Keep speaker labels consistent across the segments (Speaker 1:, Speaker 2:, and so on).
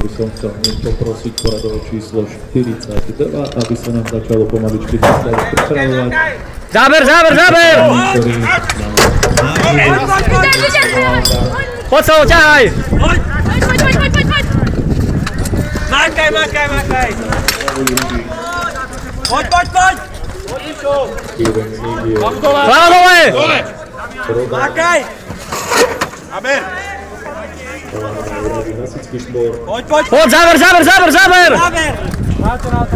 Speaker 1: by som chcel poprosiť poradové číslo 42, aby sa nám začalo pomaličky pripravovať.
Speaker 2: Záber! Poď sa ho, ťahaj!
Speaker 3: Poď! Makaj! Poď!
Speaker 2: Hlava dole!
Speaker 3: Makaj!
Speaker 4: Amen!
Speaker 2: Poď, záber!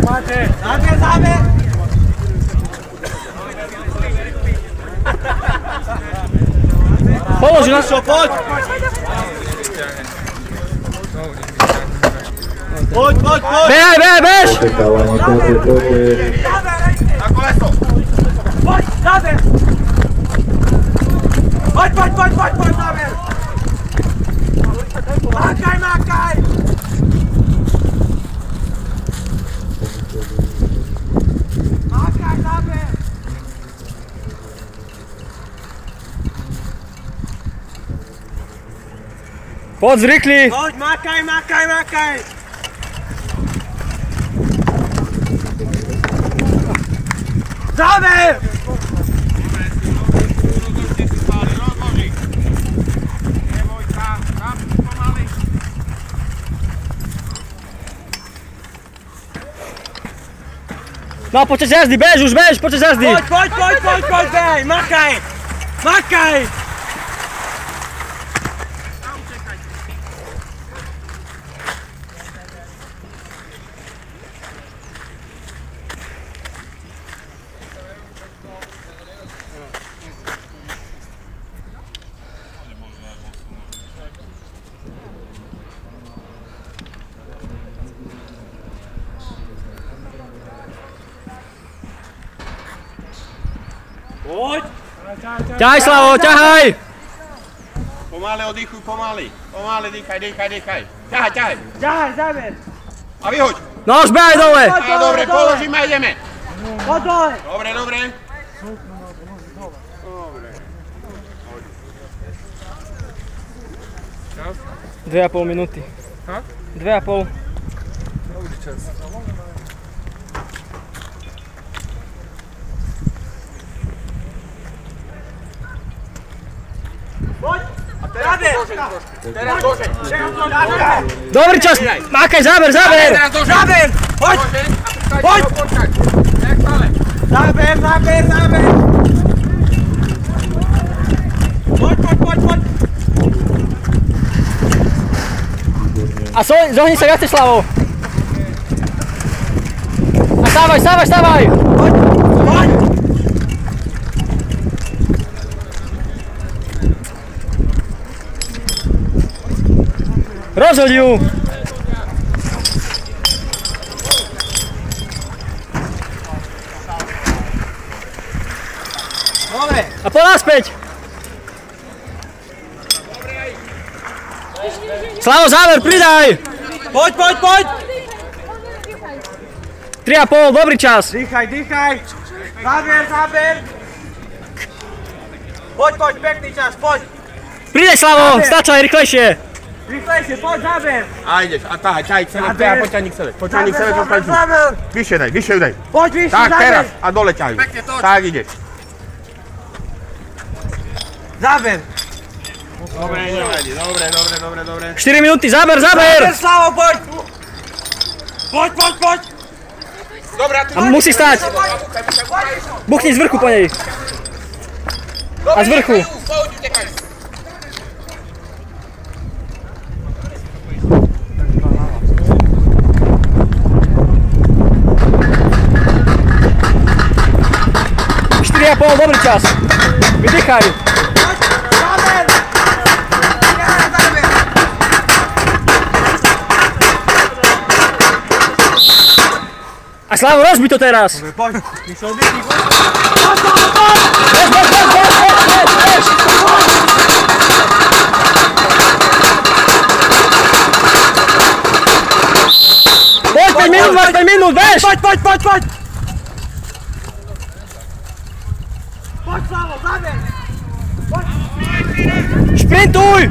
Speaker 3: Máte!
Speaker 2: Položi na šo,
Speaker 3: Poď!
Speaker 2: Behaj, bež!
Speaker 4: Na koleso!
Speaker 3: Poď, záber! Poď, záber! Makaj! Makaj, záber!
Speaker 2: Poď, zrykli!
Speaker 3: Poď, makaj! Záber!
Speaker 2: No, počas jazdy, bež, počas jazdy!
Speaker 3: Poď, behaj, makaj! Poď!
Speaker 2: Ťahaj, Slavo, ťahaj!
Speaker 4: Pomále oddychuj, pomále dýchaj. Ťahaj!
Speaker 3: Ťahaj, záber!
Speaker 4: A vyhoď!
Speaker 2: No už behaj dole!
Speaker 4: Dobre, položíme a ideme!
Speaker 3: Poď dole!
Speaker 4: Dobre.
Speaker 2: 2,5 minúty. 2,5.
Speaker 5: Dobrý čas.
Speaker 3: Poď! Záber!
Speaker 4: Teraz dožeň!
Speaker 2: Dobrý čas! Makaj, záber!
Speaker 3: Záber!
Speaker 4: Poď!
Speaker 3: Poď! Záber! Poď!
Speaker 2: A zohni sa viacej, Slavo! A stávaj!
Speaker 3: Poď!
Speaker 2: Rozhoď ju!
Speaker 3: Dobre!
Speaker 2: A poď naspäť! Slavo, záver, pridaj!
Speaker 3: Poď!
Speaker 2: 3,5, dobrý čas!
Speaker 3: Dýchaj! Záber! Poď, pekný čas, poď!
Speaker 2: Pridaj, Slavo, stačaj, rýchlejšie!
Speaker 3: Rýchlejšie, poď, záber!
Speaker 4: A ideš, a ťahaj celé, poťahni k sebe, troška. Vyššie daj.
Speaker 3: Poď, vyššie,
Speaker 4: Tak,
Speaker 3: záber!
Speaker 4: teraz, a dole ťahaj. Tak ideš.
Speaker 3: Záber!
Speaker 4: Dobre.
Speaker 2: 4 minúty, záber!
Speaker 3: Slavo, poď! Poď!
Speaker 4: Dobre,
Speaker 2: A musí stáť! Buchni z vrchu po nej! A z vrchu!
Speaker 4: Poď, utekaj.
Speaker 2: Dobrý čas! Vydýchaj!
Speaker 3: Záber!
Speaker 2: A Slavo, rozbij to teraz!
Speaker 3: Poď!
Speaker 2: Poď, 5 minút, bež!
Speaker 3: Poď! Poď, Slavo, záber!
Speaker 2: Šprintuj!